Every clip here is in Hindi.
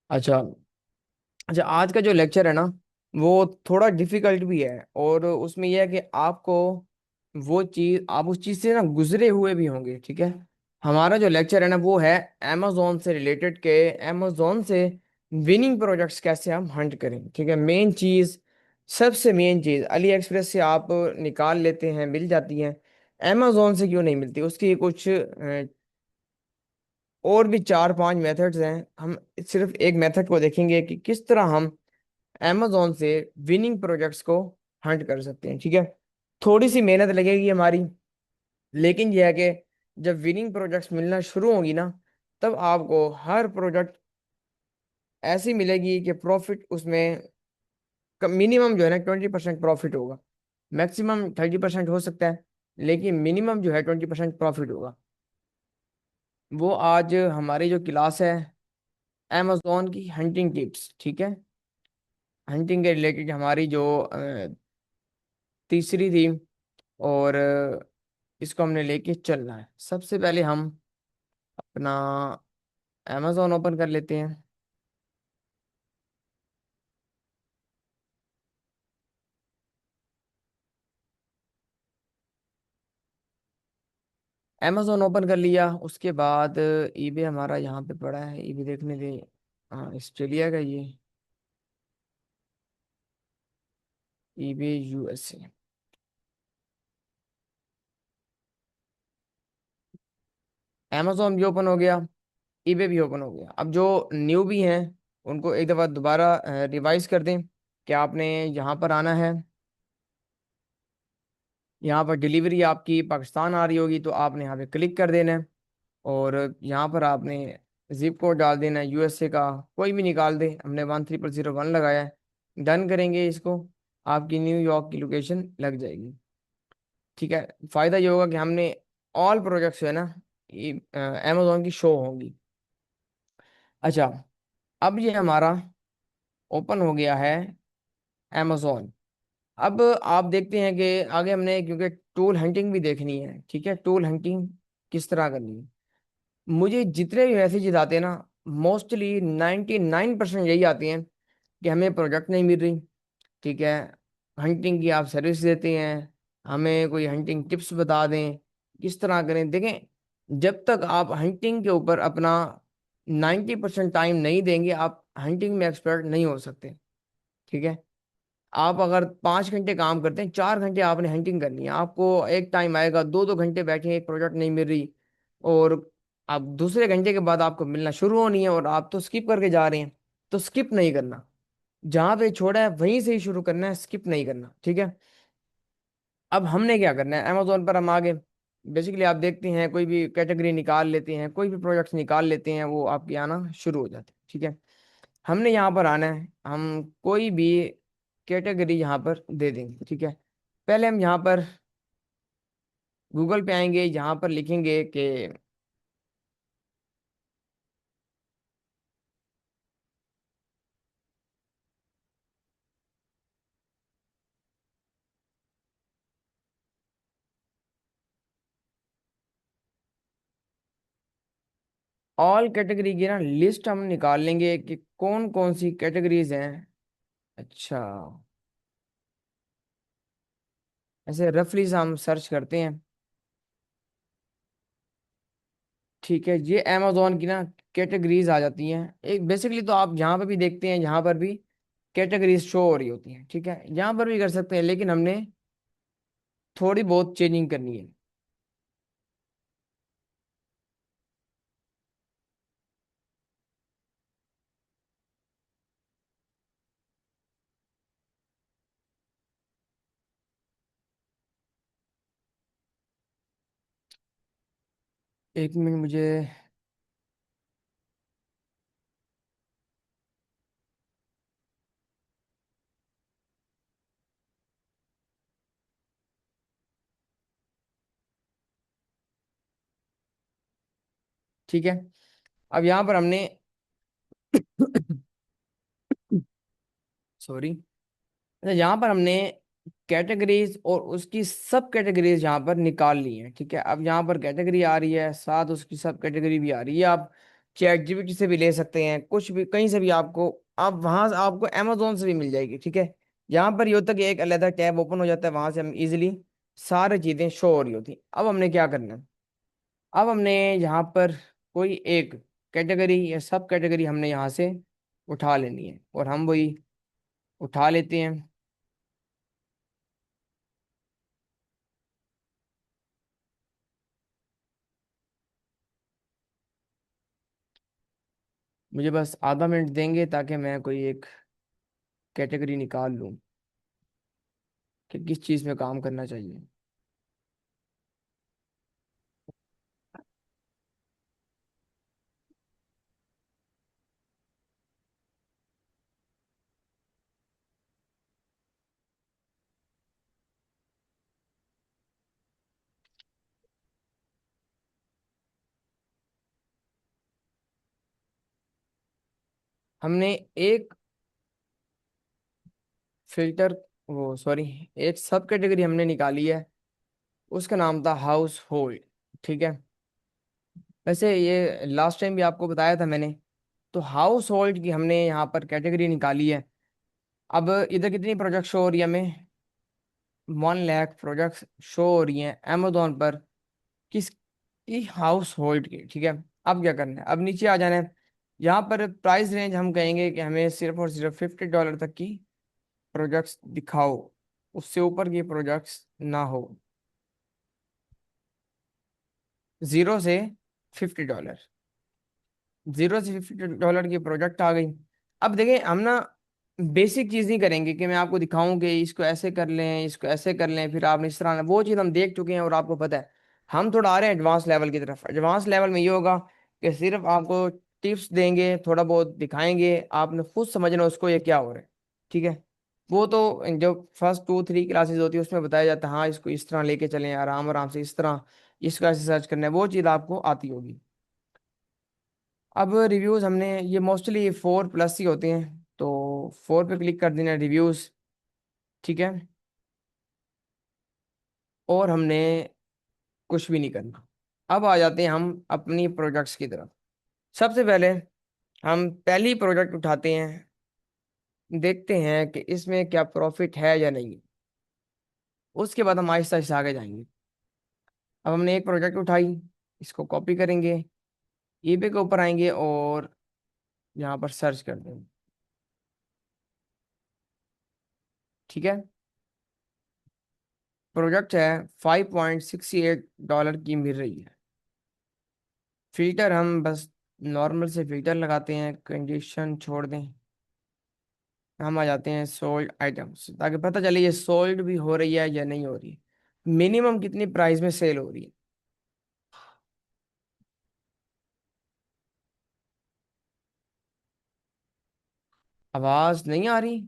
अच्छा। अच्छा, आज का जो लेक्चर है ना, वो थोड़ा डिफिकल्ट भी है, और उसमें यह है कि आपको वो चीज़, आप उस चीज़ से ना गुजरे हुए भी होंगे। ठीक है। हमारा जो लेक्चर है ना, वो है अमेजोन से रिलेटेड के अमेजोन से विनिंग प्रोजेक्ट्स कैसे हम हंट करें। ठीक है। मेन चीज़, सबसे मेन चीज़, अली एक्सप्रेस से आप निकाल लेते हैं, मिल जाती हैं, अमेजोन से क्यों नहीं मिलती? उसकी कुछ और भी चार पांच मेथड्स हैं। हम सिर्फ एक मेथड को देखेंगे कि किस तरह हम amazon से विनिंग प्रोजेक्ट्स को हंट कर सकते हैं। ठीक है। थोड़ी सी मेहनत लगेगी हमारी, लेकिन यह है कि जब विनिंग प्रोजेक्ट्स मिलना शुरू होंगी ना, तब आपको हर प्रोजेक्ट ऐसी मिलेगी कि प्रॉफिट उसमें मिनिमम जो है ना 20% प्रॉफिट होगा। मैक्सिमम 30% हो सकता है, लेकिन मिनिमम जो है 20% प्रॉफिट होगा। वो आज हमारी जो क्लास है, amazon की हंटिंग टिप्स। ठीक है। हंटिंग के रिलेटेड हमारी जो तीसरी थी, और इसको हमने लेके चलना है। सबसे पहले हम अपना अमेजोन ओपन कर लेते हैं। अमेजोन ओपन कर लिया, उसके बाद ईबे हमारा यहाँ पे पड़ा है, ईबे देखने दे। हाँ, ऑस्ट्रेलिया का ये ईबे यूएसए। अमेजोन भी ओपन हो गया, ईबे भी ओपन हो गया। अब जो न्यू भी हैं, उनको एक दफ़ा दोबारा रिवाइज कर दें कि आपने यहाँ पर आना है। यहाँ पर डिलीवरी आपकी पाकिस्तान आ रही होगी, तो आपने यहाँ पे क्लिक कर देना है, और यहाँ पर आपने जिप कोड डाल देना है यूएसए का, कोई भी निकाल दे। हमने 13001 लगाया है। डन करेंगे इसको, आपकी न्यूयॉर्क की लोकेशन लग जाएगी। ठीक है। फ़ायदा ये होगा कि हमने ऑल प्रोजेक्ट्स है ना, ये अमेजोन की शो होंगी। अच्छा, अब ये हमारा ओपन हो गया है अमेजोन। अब आप देखते हैं कि आगे हमने, क्योंकि टूल हंटिंग भी देखनी है। ठीक है। टूल हंटिंग किस तरह करनी है? मुझे जितने भी मैसेजेस आते हैं ना, मोस्टली 99% यही आती हैं कि हमें प्रोजेक्ट नहीं मिल रही। ठीक है। हंटिंग की आप सर्विस देते हैं, हमें कोई हंटिंग टिप्स बता दें, किस तरह करें। देखें, जब तक आप हंटिंग के ऊपर अपना 90% टाइम नहीं देंगे, आप हंटिंग में एक्सपर्ट नहीं हो सकते। ठीक है। आप अगर 5 घंटे काम करते हैं, 4 घंटे आपने हंटिंग करनी है। आपको एक टाइम आएगा, दो दो घंटे बैठे, एक प्रोजेक्ट नहीं मिल रही, और अब दूसरे घंटे के बाद आपको मिलना शुरू होनी है, और आप तो स्किप करके जा रहे हैं। तो स्किप नहीं करना, जहां पे छोड़ा है वहीं से ही शुरू करना है, स्किप नहीं करना। ठीक है। अब हमने क्या करना है, अमेजोन पर हम आगे बेसिकली आप देखते हैं, कोई भी कैटेगरी निकाल लेते हैं, कोई भी प्रोजेक्ट्स निकाल लेते हैं, वो आपके आना शुरू हो जाते हैं। ठीक है। हमने यहाँ पर आना है, हम कोई भी कैटेगरी यहाँ पर दे देंगे। ठीक है। पहले हम यहाँ पर गूगल पे आएंगे, यहाँ पर लिखेंगे कि ऑल कैटेगरी की ना लिस्ट हम निकाल लेंगे कि कौन कौन सी कैटेगरीज हैं। अच्छा, ऐसे रफली से हम सर्च करते हैं। ठीक है। ये अमेजोन की ना कैटेगरीज आ जाती हैं। एक बेसिकली तो आप यहाँ पर भी देखते हैं, यहाँ पर भी कैटेगरीज शो हो रही होती हैं। ठीक है। यहाँ पर भी कर सकते हैं, लेकिन हमने थोड़ी बहुत चेंजिंग करनी है। 1 मिनट मुझे। ठीक है। अब यहाँ पर हमने सॉरी, अच्छा, यहाँ पर हमने कैटेगरीज और उसकी सब कैटेगरीज यहाँ पर निकाल ली है। ठीक है। अब यहाँ पर कैटेगरी आ रही है, साथ उसकी सब कैटेगरी भी आ रही है। आप चैट जीपीटी से भी ले सकते हैं, कुछ भी कहीं से भी आपको, आप वहां से, आपको अमेजोन से भी मिल जाएगी, ठीक है। यहाँ पर ये होता है कि एक अलग टैब ओपन हो जाता है, वहां से हम इजिली सारी चीजें शो हो रही होती। अब हमने क्या करना है, अब हमने यहाँ पर कोई एक कैटेगरी या सब कैटेगरी हमने यहाँ से उठा लेनी है, और हम वही उठा लेते हैं। मुझे बस आधा मिनट देंगे ताकि मैं कोई एक कैटेगरी निकाल लूँ कि किस चीज़ में काम करना चाहिए। हमने एक फिल्टर, वो सॉरी, एक सब कैटेगरी हमने निकाली है, उसका नाम था हाउस होल्ड, ठीक है। वैसे ये लास्ट टाइम भी आपको बताया था मैंने। तो हाउस होल्ड की हमने यहाँ पर कैटेगरी निकाली है। अब इधर कितनी प्रोजेक्ट शो हो रही है हमें, 1 लाख प्रोजेक्ट्स शो हो रही हैं अमेजोन पर, किसकी, हाउस होल्ड की, ठीक है। अब क्या करना है, अब नीचे आ जाना है। यहाँ पर प्राइस रेंज हम कहेंगे कि हमें सिर्फ और सिर्फ $50 तक की प्रोजेक्ट्स दिखाओ, उससे ऊपर की प्रोजेक्ट्स ना हो। 0 से $50, 0 से $50 की प्रोजेक्ट आ गई। अब देखें, हम ना बेसिक चीज नहीं करेंगे कि मैं आपको दिखाऊं कि इसको ऐसे कर लें, इसको ऐसे कर लें, फिर आपने इस तरह, वो चीज़ हम देख चुके हैं और आपको पता है। हम थोड़ा आ रहे हैं एडवांस लेवल की तरफ। एडवांस लेवल में ये होगा कि सिर्फ आपको टिप्स देंगे, थोड़ा बहुत दिखाएंगे, आपने खुद समझना उसको ये क्या हो रहा है, ठीक है। वो तो जो फर्स्ट 2 3 क्लासेस होती है उसमें बताया जाता है, हाँ इसको इस तरह लेके चलें, आराम आराम से इस तरह, इसको ऐसे सर्च करना है, वो चीज़ आपको आती होगी। अब रिव्यूज हमने, ये मोस्टली 4+ ही होते हैं, तो 4 पे क्लिक कर देना, रिव्यूज, ठीक है। और हमने कुछ भी नहीं करना। अब आ जाते हैं हम अपनी प्रोजेक्ट्स की तरफ। सबसे पहले हम पहली प्रोजेक्ट उठाते हैं, देखते हैं कि इसमें क्या प्रॉफिट है या नहीं। उसके बाद हम आहिस्ता आहिस्ता आगे जाएंगे। अब हमने एक प्रोजेक्ट उठाई, इसको कॉपी करेंगे, ईबे के ऊपर आएंगे और यहाँ पर सर्च कर देंगे, ठीक है। प्रोजेक्ट है, $5.68 की मिल रही है। फिल्टर हम बस नॉर्मल से फिल्टर लगाते हैं, कंडीशन छोड़ दें। हम आ जाते हैं सोल्ड आइटम्स, ताकि पता चले ये सोल्ड भी हो रही है या नहीं हो रही, मिनिमम कितनी प्राइस में सेल हो रही है। आवाज नहीं आ रही,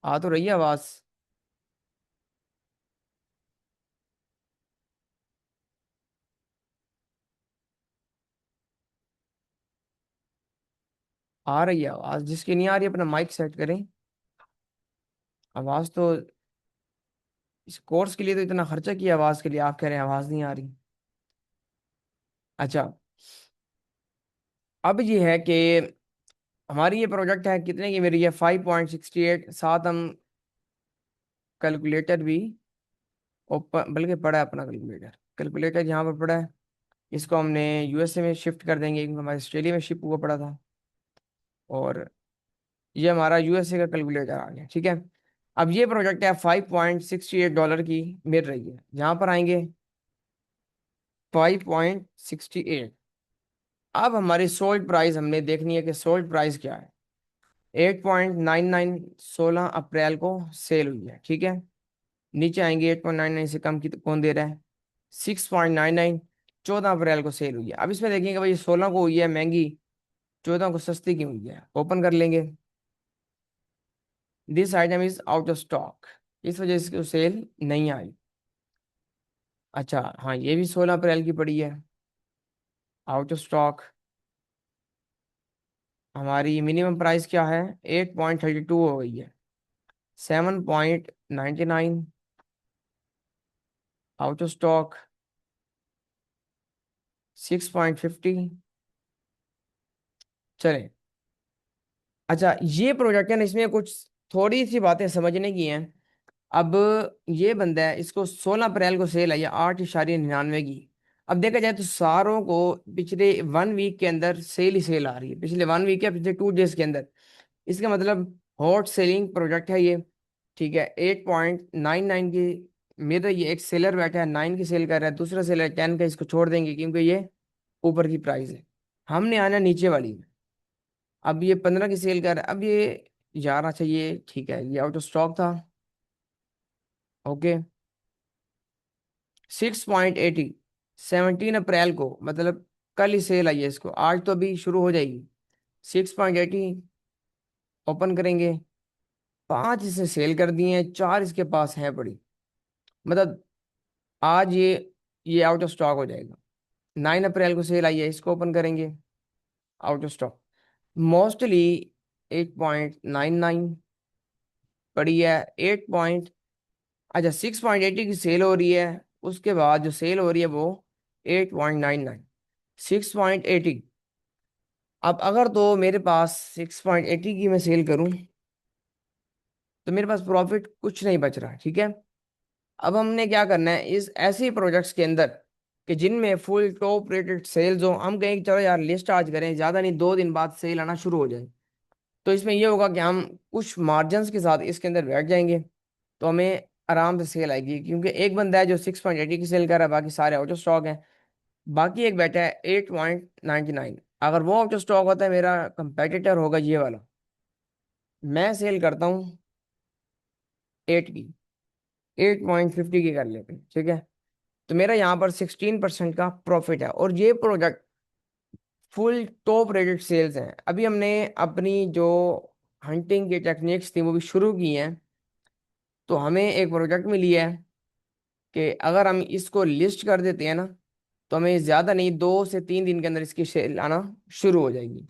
आ तो रही है आवाज। आ रही है आवाज, जिसकी नहीं आ रही अपना माइक सेट करें। आवाज तो, इस कोर्स के लिए तो इतना खर्चा किया आवाज के लिए, आप कह रहे हैं आवाज नहीं आ रही। अच्छा, अब ये है कि हमारी ये प्रोजेक्ट है कितने की मेरी है, 5.68। साथ हम कैलकुलेटर भी ओपन, बल्कि पड़ा है अपना कैलकुलेटर, कैलकुलेटर यहाँ पर पड़ा है। इसको हमने यूएसए में शिफ्ट कर देंगे, क्योंकि हमारे ऑस्ट्रेलिया में शिप हुआ पड़ा था। और ये हमारा यूएसए का कैलकुलेटर आ गया, ठीक है। अब ये प्रोजेक्ट है, $5.68 की मिल रही है। यहाँ पर आएंगे, 5.68। अब हमारी सोल्ड प्राइस हमने देखनी है कि सोल्ड प्राइस क्या है। 8.99 16 अप्रैल को सेल हुई है, ठीक है। नीचे आएंगे, 8.99 से कम की तो कौन दे रहा है, 6.99 14 अप्रैल को सेल हुई है। अब इसमें देखेंगे भाई 16 को हुई है महंगी, 14 को सस्ती क्यों हुई है, ओपन कर लेंगे। This item is out of stock, इस वजह से इसकी सेल नहीं आई। अच्छा हाँ, ये भी 16 अप्रैल की पड़ी है, आउट ऑफ स्टॉक। हमारी मिनिमम प्राइस क्या है, 8.32 हो गई है, 7.99 आउट ऑफ स्टॉक, 6.50 चलें। अच्छा, ये प्रोजेक्ट है ना, इसमें कुछ थोड़ी सी बातें समझने की हैं। अब ये बंदा है, इसको 16 अप्रैल को सेल आई है 8.99 की। अब देखा जाए तो सारों को पिछले 1 वीक के अंदर सेल ही सेल आ रही है, पिछले 1 वीक या पिछले 2 डेज के अंदर। इसका मतलब हॉट सेलिंग प्रोजेक्ट है ये। ठीक है, 8.99 की। मेरा ये एक सेलर बैठा है 9 की सेल कर रहा है, दूसरा सेलर 10 का, इसको छोड़ देंगे क्योंकि ये ऊपर की प्राइस है। हमने आना नीचे वाली में। अब ये 15 की सेल कर रहा है, अब ये 11 चाहिए। ठीक है, ये आउट ऑफ स्टॉक था। ओके। 6.80, 17 अप्रैल को, मतलब कल ही सेल आई है, इसको आज तो अभी शुरू हो जाएगी। 6.80 ओपन करेंगे। 5 इसे सेल कर दिए हैं, 4 इसके पास हैं पड़ी। मतलब आज ये आउट ऑफ स्टॉक हो जाएगा। 9 अप्रैल को सेल आई है, इसको ओपन करेंगे। Out of stock. मोस्टली 8.99 पड़ी है। 8 अच्छा, 6.80 की सेल हो रही है। उसके बाद जो सेल हो रही है वो 8.99। 6.80। अब अगर तो मेरे पास 6.80 की मैं सेल करूं तो मेरे पास प्रॉफिट कुछ नहीं बच रहा। ठीक है। अब हमने क्या करना है, इस ऐसे प्रोजेक्ट्स के अंदर कि जिनमें फुल टॉप रेटेड सेल्स हो, हम कहें कि चलो यार लिस्ट आज करें, ज़्यादा नहीं 2 दिन बाद सेल आना शुरू हो जाए। तो इसमें ये होगा कि हम कुछ मार्जिन के साथ इसके अंदर बैठ जाएंगे, तो हमें आराम से सेल आएगी। क्योंकि एक बंदा है जो 6.80 की सेल कर रहा है, बाकी सारे आउट ऑफ स्टॉक हैं। बाकी एक बैठा है 8.99। अगर वो आउट ऑफ स्टॉक होता है, मेरा कंपेटिटर होगा ये वाला, मैं सेल करता हूँ 8 की, 8.50 की कर लेते हैं। ठीक है। तो मेरा यहाँ पर 16% का प्रॉफिट है, और ये product full top rated sales हैं। अभी हमने अपनी जो हंटिंग की टेक्निक्स थी वो भी शुरू की हैं। तो हमें एक प्रोजेक्ट मिली है कि अगर हम इसको लिस्ट कर देते हैं ना, तो हमें ज़्यादा नहीं 2 से 3 दिन के अंदर इसकी सेल आना शुरू हो जाएगी।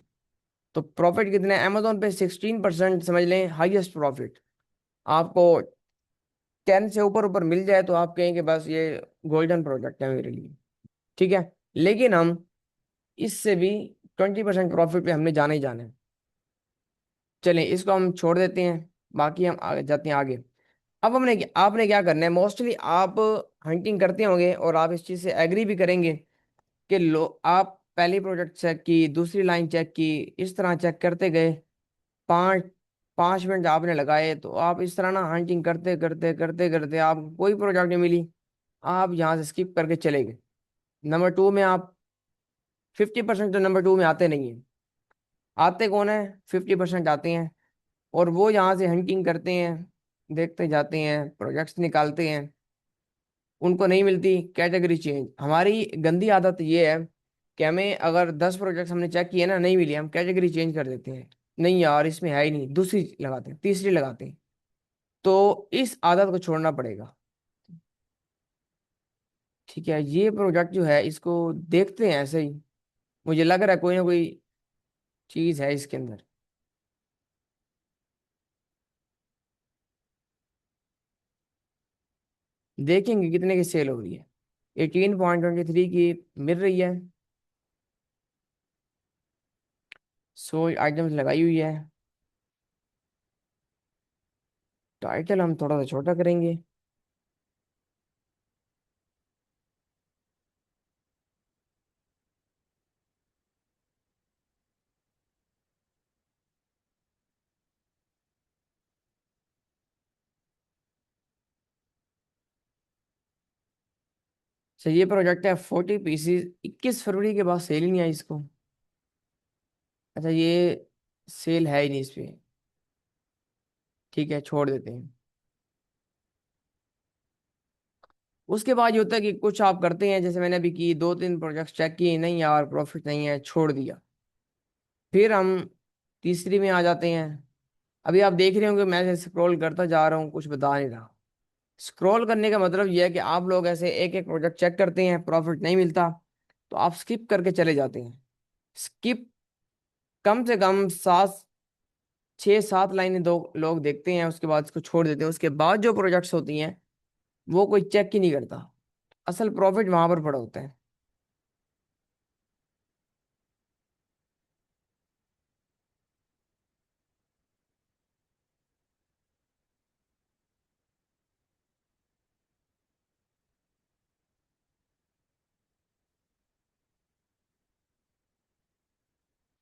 तो प्रॉफिट कितने, अमेजोन पे 16% समझ लें हाईएस्ट प्रॉफिट। आपको 10 से ऊपर ऊपर मिल जाए तो आप कहेंगे बस ये गोल्डन प्रोजेक्ट है मेरे लिए। ठीक है। लेकिन हम इससे भी 20% प्रॉफिट पे हमने जाना ही जाना है। चलें, इसको हम छोड़ देते हैं। बाकी हम आगे जाते हैं आगे। अब आपने क्या करना है, मोस्टली आप हंटिंग करते होंगे और आप इस चीज़ से एग्री भी करेंगे कि लो, आप पहली प्रोडक्ट चेक की, दूसरी लाइन चेक की, इस तरह चेक करते गए। 5 5 मिनट आपने लगाए, तो आप इस तरह ना हंटिंग करते करते करते करते आपको कोई प्रोडक्ट नहीं मिली, आप यहाँ से स्किप करके चले गए। नंबर 2 में आप 50% तो नंबर 2 में आते नहीं हैं। आते कौन है, 50% आते हैं। और वो यहाँ से हंटिंग करते हैं, देखते जाते हैं, प्रोजेक्ट्स निकालते हैं, उनको नहीं मिलती, कैटेगरी चेंज। हमारी गंदी आदत ये है कि हमें अगर 10 प्रोजेक्ट्स हमने चेक किए ना, नहीं मिली, हम कैटेगरी चेंज कर देते हैं। नहीं यार इसमें है ही नहीं, दूसरी लगाते हैं, तीसरी लगाते हैं। तो इस आदत को छोड़ना पड़ेगा। ठीक है, ये प्रोजेक्ट जो है इसको देखते हैं ऐसे ही, मुझे लग रहा है कोई ना कोई चीज़ है इसके अंदर। देखेंगे कितने की सेल हो रही है। 18.23 की मिल रही है। 100 आइटम्स लगाई हुई है। टाइटल हम थोड़ा सा छोटा करेंगे। अच्छा, ये प्रोजेक्ट है 40 पीसीज, 21 फरवरी के बाद सेल ही नहीं आई इसको। अच्छा, ये सेल है ही नहीं इस पे। ठीक है, छोड़ देते हैं। उसके बाद ये होता है कि कुछ आप करते हैं, जैसे मैंने अभी की, 2 3 प्रोजेक्ट्स चेक किए, नहीं यार प्रॉफिट नहीं है, छोड़ दिया। फिर हम तीसरी में आ जाते हैं। अभी आप देख रहे होंगे मैं स्क्रॉल करता जा रहा हूँ, कुछ बता नहीं रहा। स्क्रॉल करने का मतलब यह है कि आप लोग ऐसे एक एक प्रोजेक्ट चेक करते हैं, प्रॉफिट नहीं मिलता, तो आप स्किप करके चले जाते हैं। स्किप कम से कम 6 7 लाइनें दो लोग देखते हैं, उसके बाद इसको छोड़ देते हैं। उसके बाद जो प्रोजेक्ट्स होती हैं वो कोई चेक ही नहीं करता। असल प्रॉफिट वहां पर पड़ा होता है।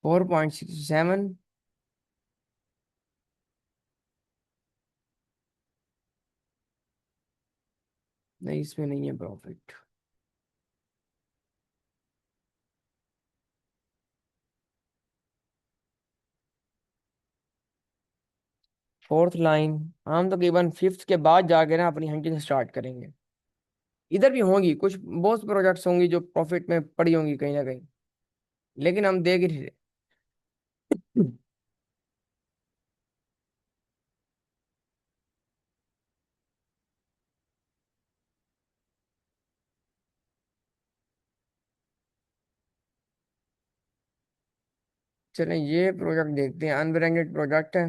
4.67। नहीं, इसमें नहीं है प्रॉफिट। फोर्थ लाइन, हम तकरीबन फिफ्थ के बाद जाके ना अपनी हंटिंग स्टार्ट करेंगे। इधर भी होंगी कुछ बहुत प्रोजेक्ट्स होंगी जो प्रॉफिट में पड़ी होंगी कहीं ना कहीं, लेकिन हम देख ही रहे। चलें ये प्रोजेक्ट देखते हैं, अनब्रांडेड प्रोजेक्ट है।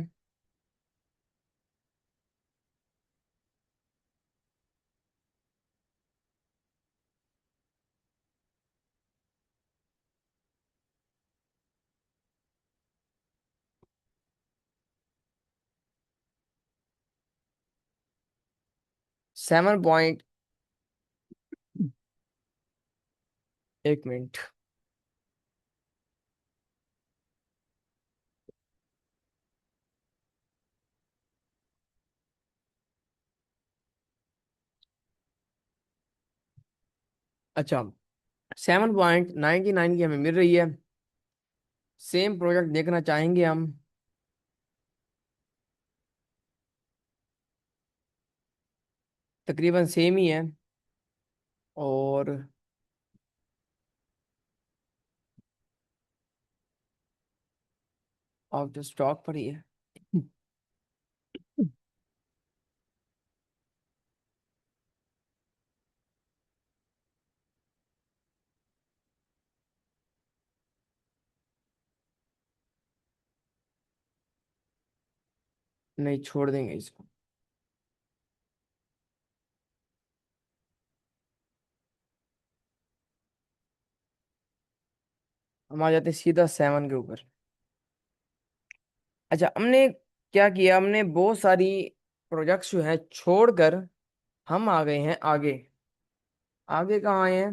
7 पॉइंट, एक मिनट। अच्छा, 7.99 की हमें मिल रही है। सेम प्रोजेक्ट देखना चाहेंगे हम। तकरीबन सेम ही है। और आउट ऑफ स्टॉक पड़ी है। नहीं, छोड़ देंगे इसको। हम आ जाते हैं सीधा 7 के ऊपर। अच्छा, हमने क्या किया, हमने बहुत सारी प्रोजेक्ट्स जो हैं छोड़कर हम आ गए हैं आगे। आगे कहाँ आए हैं?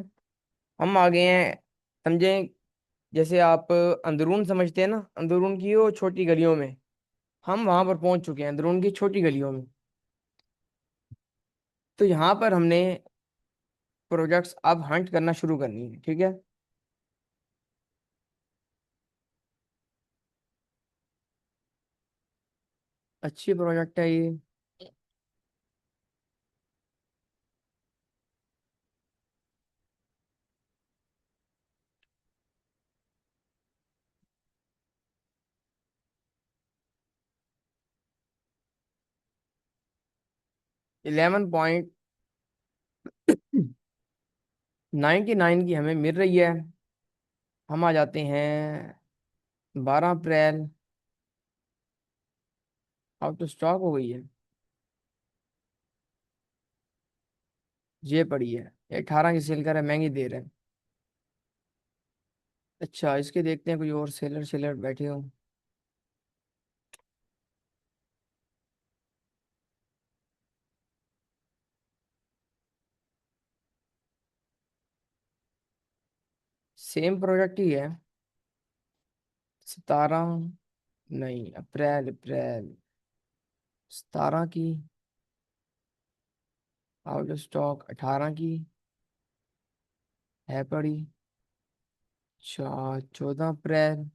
हम आ गए हैं, समझें, जैसे आप अंदरून समझते हैं ना, अंदरून की वो छोटी गलियों में, हम वहां पर पहुंच चुके हैं, अंदरून की छोटी गलियों में। तो यहाँ पर हमने प्रोजेक्ट्स अब हंट करना शुरू करनी है, ठीक है। अच्छी प्रोजेक्ट है ये। 11.99 की हमें मिल रही है। हम आ जाते हैं 12 अप्रैल। आउट ऑफ स्टॉक हो गई है। ये पड़ी है, ये 18 की सेल कर रहे हैं, महंगी दे रहे हैं। अच्छा, इसके देखते हैं कोई और सेलर सेलर बैठे हो। सेम प्रोडक्ट ही है। 17, नहीं, अप्रैल अप्रैल, 17 की आउट ऑफ स्टॉक, 18 की है पड़ी। अच्छा, 14 अप्रैल,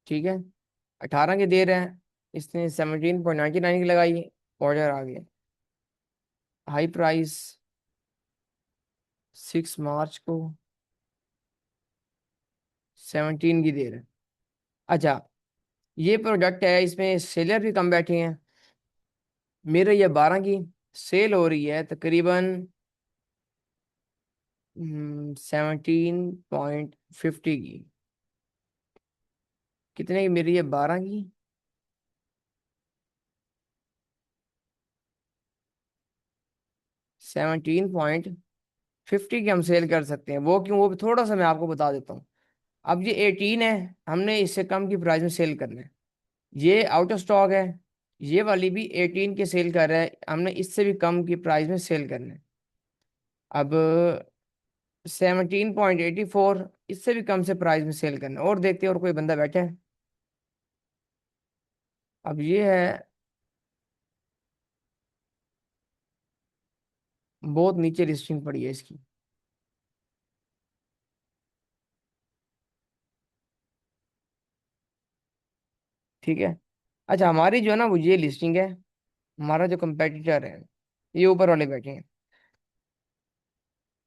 ठीक है, 18 की दे रहे हैं। इसने 17.99 की लगाई, ऑर्डर आ गया। हाई प्राइस 6 मार्च को 17 की दे रहे हैं। अच्छा, ये प्रोडक्ट है, इसमें सेलर भी कम बैठे हैं। मेरे ये 12 की सेल हो रही है तकरीबन 17.50 की। कितने की मेरी है? 12 की 17.50 की हम सेल कर सकते हैं। वो क्यों, वो भी थोड़ा सा मैं आपको बता देता हूँ। अब ये 18 है, हमने इससे कम की प्राइस में सेल करना है। ये आउट ऑफ स्टॉक है। ये वाली भी 18 के सेल कर रहा है, हमने इससे भी कम की प्राइस में सेल करना है। अब 17.84, इससे भी कम से प्राइस में सेल करना है। और देखते हैं और कोई बंदा बैठा है। अब ये है, बहुत नीचे लिस्टिंग पड़ी है इसकी। ठीक है। अच्छा, हमारी जो है ना वो ये लिस्टिंग है। हमारा जो कंपेटिटर है ये ऊपर वाले बैठे हैं।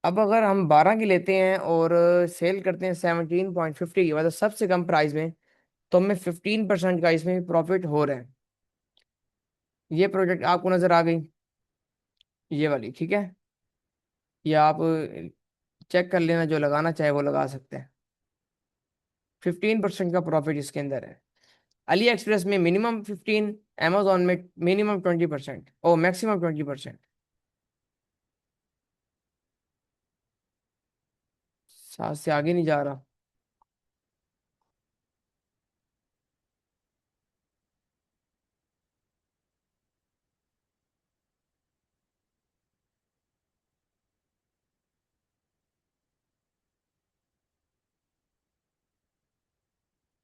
अब अगर हम 12 की लेते हैं और सेल करते हैं 17.50 की, मतलब सबसे कम प्राइस में, तो हमें 15% का इसमें प्रॉफिट हो रहा है। ये प्रोजेक्ट आपको नजर आ गई, ये वाली, ठीक है। या आप चेक कर लेना, जो लगाना चाहे वो लगा सकते हैं। 15% का प्रॉफिट इसके अंदर है। अली एक्सप्रेस में मिनिमम 15, अमेजोन में मिनिमम 20% और मैक्सिमम 20%। 7 से आगे नहीं जा रहा।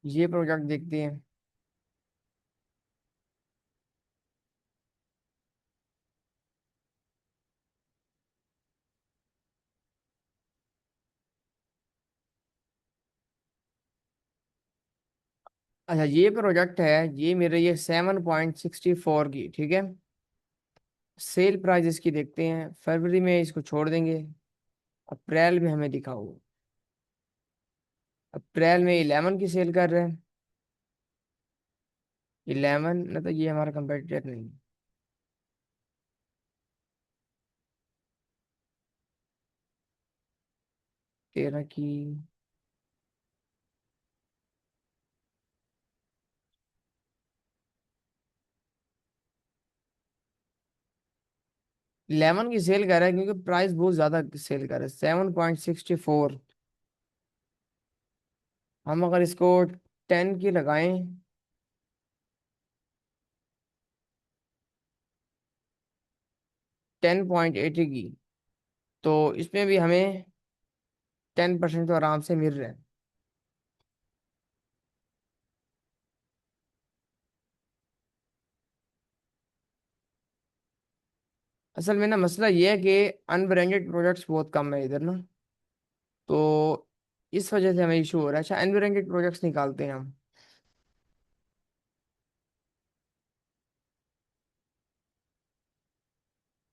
ये प्रोजेक्ट देखते हैं। अच्छा, ये प्रोजेक्ट है, ये मेरे ये 7.64 की, ठीक है। सेल प्राइस इसकी देखते हैं। फरवरी में इसको छोड़ देंगे। अप्रैल में हमें दिखाओ। अप्रैल में 11 की सेल कर रहे हैं। 11 मतलब ये हमारा कंपेटिटर नहीं। 13 की। 11 की सेल कर रहा है क्योंकि प्राइस बहुत ज्यादा सेल कर रहा है, 7.64। हम अगर इसको 10 की लगाएं, 10.80 की, तो इसमें भी हमें 10% तो आराम से मिल रहा है। असल में ना मसला ये है कि अनब्रांडेड प्रोडक्ट्स बहुत कम है इधर ना, तो इस वजह से हमें इशू हो रहा है। अच्छा, अनब्रांडेड प्रोडक्ट्स निकालते हैं हम।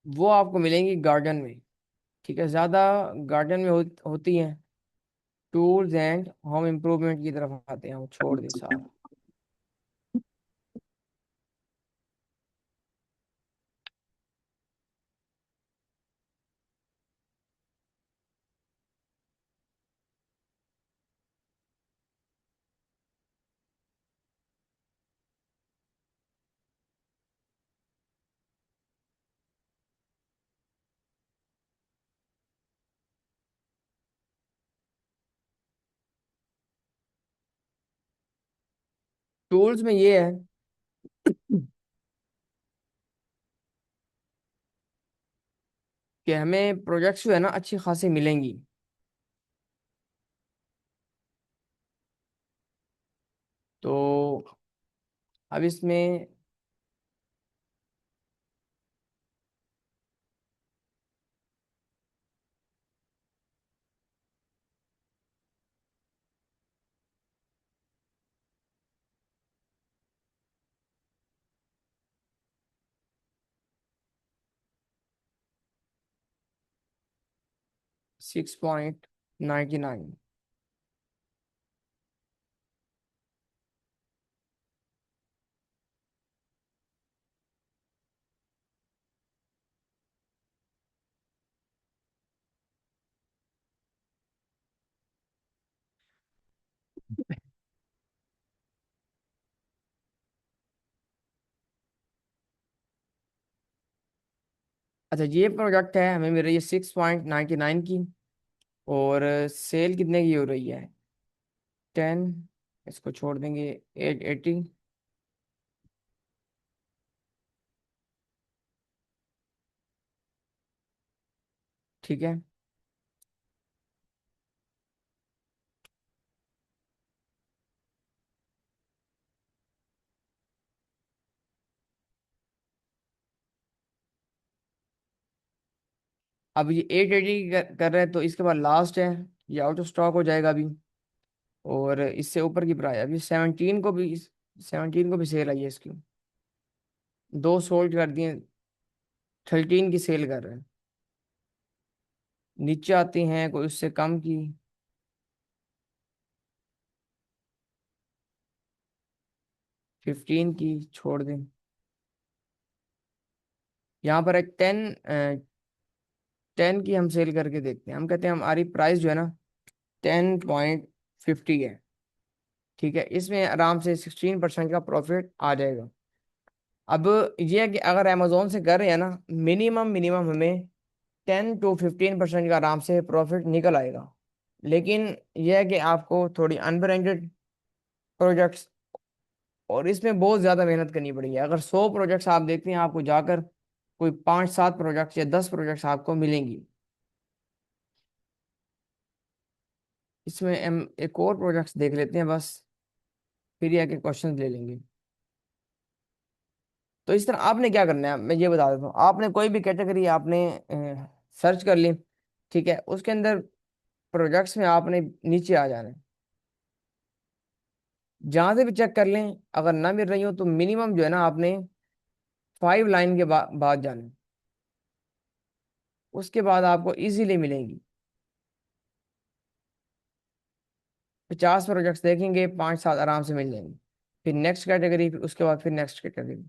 वो आपको मिलेंगी गार्डन में, ठीक है। ज़्यादा गार्डन में होती हैं। टूल्स एंड होम इम्प्रूवमेंट की तरफ आते हैं, वो छोड़ दें सारा। टूल्स में ये है कि हमें प्रोजेक्ट्स जो है ना अच्छी खासी मिलेंगी। तो अब इसमें 6.99। अच्छा, ये प्रोडक्ट है, हमें मिल रही है 6.99 की। और सेल कितने की हो रही है? 10। इसको छोड़ देंगे। 880। ठीक है। अब ये 880 कर रहे हैं, तो इसके बाद लास्ट है, ये आउट ऑफ स्टॉक हो जाएगा अभी। और इससे ऊपर की प्राइस अभी 17 को भी सेल आई है इसकी। दो सोल्ड कर दिए, 13 की सेल कर रहे हैं। नीचे आती हैं कोई उससे कम की, 15 की छोड़ दें। यहाँ पर एक 10 की हम सेल करके देखते हैं। हम कहते हैं हमारी प्राइस जो है ना 10.50 है। ठीक है, इसमें आराम से 16% का प्रॉफिट आ जाएगा। अब ये है कि अगर अमेजोन से कर रहे हैं ना, मिनिमम मिनिमम हमें 10 to 15% का आराम से प्रॉफिट निकल आएगा। लेकिन यह है कि आपको थोड़ी अनब्रांडेड प्रोजेक्ट्स, और इसमें बहुत ज़्यादा मेहनत करनी पड़ेगी। अगर 100 प्रोजेक्ट्स आप देखते हैं, आपको जाकर कोई 5-7 प्रोजेक्ट्स या 10 प्रोजेक्ट्स आपको मिलेंगी। इसमें हम एक और प्रोजेक्ट्स देख लेते हैं बस, फिर यह के क्वेश्चन ले लेंगे। तो इस तरह आपने क्या करना है, मैं ये बता देता हूँ। आपने कोई भी कैटेगरी आपने सर्च कर ली, ठीक है, उसके अंदर प्रोजेक्ट्स में आपने नीचे आ जाना है। जहां से भी चेक कर लें, अगर ना मिल रही हो तो मिनिमम जो है ना आपने 5 लाइन के बाद जाना है। उसके बाद आपको इजीली मिलेंगी। 50 प्रोजेक्ट्स देखेंगे, 5-7 आराम से मिल जाएंगे। फिर नेक्स्ट कैटेगरी, फिर उसके बाद फिर नेक्स्ट कैटेगरी।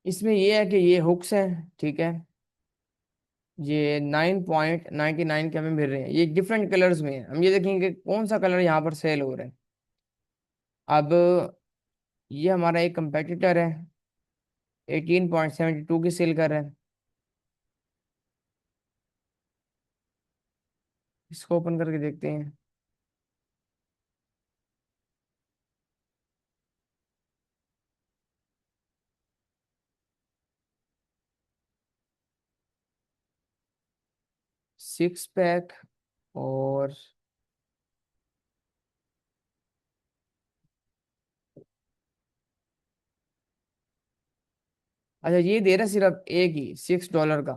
इसमें ये है कि ये हुक्स हैं, ठीक है। ये 9.99 के हमें मिल रहे हैं। ये डिफरेंट कलर्स में है। हम ये देखेंगे कौन सा कलर यहाँ पर सेल हो रहा है। अब ये हमारा एक कंपेटिटर है, 18.72 की सेल कर रहा है। इसको ओपन करके देखते हैं। 6 पैक, और अच्छा ये दे रहा है सिर्फ एक ही $6 का।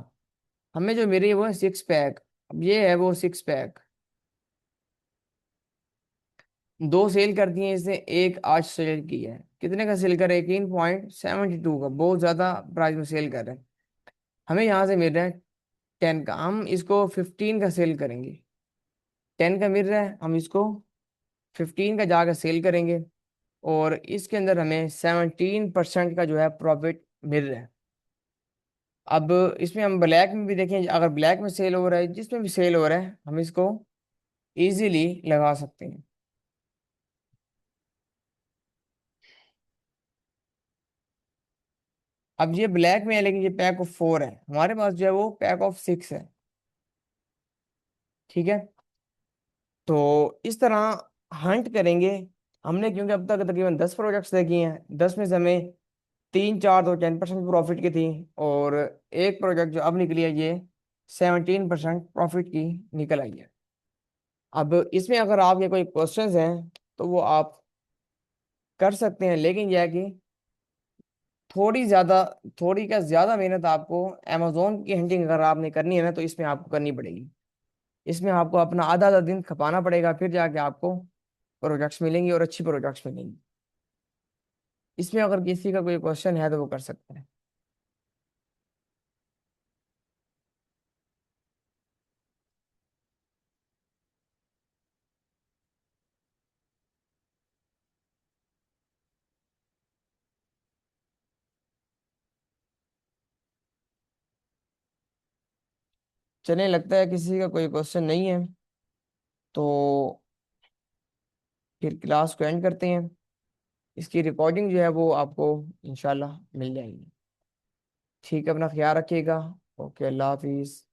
हमें जो मिल रही है वो है 6 पैक। अब ये है वो 6 पैक। दो सेल कर दिए इसने, एक आज सेल की है। कितने का सेल कर, 18.72 का, बहुत ज्यादा प्राइस में सेल कर रहे हैं। हमें यहाँ से मिल रहा है 10 का, हम इसको 15 का सेल करेंगे। 10 का मिल रहा है, हम इसको 15 का जाकर सेल करेंगे। और इसके अंदर हमें 17% का जो है प्रॉफिट मिल रहा है। अब इसमें हम ब्लैक में भी देखें, अगर ब्लैक में सेल हो रहा है, जिसमें भी सेल हो रहा है, हम इसको इजीली लगा सकते हैं। अब ये ब्लैक में है, लेकिन ये पैक ऑफ 4 है। हमारे पास जो है वो पैक ऑफ 6 है। ठीक है, तो इस तरह हंट करेंगे हमने, क्योंकि अब तक तकरीबन 10 प्रोजेक्ट्स देखी हैं। 10 में से हमें 3-4 तो 10% प्रॉफिट की थी, और एक प्रोजेक्ट जो अब निकली है ये 17% प्रॉफिट की निकल आई है। अब इसमें अगर आपके कोई क्वेश्चंस हैं तो वो आप कर सकते हैं, लेकिन यह है कि थोड़ी ज़्यादा, थोड़ी क्या ज़्यादा मेहनत आपको अमेजोन की हंटिंग अगर आपने करनी है ना, तो इसमें आपको करनी पड़ेगी। इसमें आपको अपना आधा आधा दिन खपाना पड़ेगा, फिर जाके आपको प्रोजेक्ट्स मिलेंगी, और अच्छी प्रोजेक्ट्स मिलेंगी। इसमें अगर किसी का कोई क्वेश्चन है तो वो कर सकते हैं। चलिए, लगता है किसी का कोई क्वेश्चन नहीं है, तो फिर क्लास को एंड करते हैं। इसकी रिकॉर्डिंग जो है वो आपको इंशाल्लाह मिल जाएगी। ठीक है, अपना ख्याल रखिएगा। ओके, अल्लाह हाफिज़।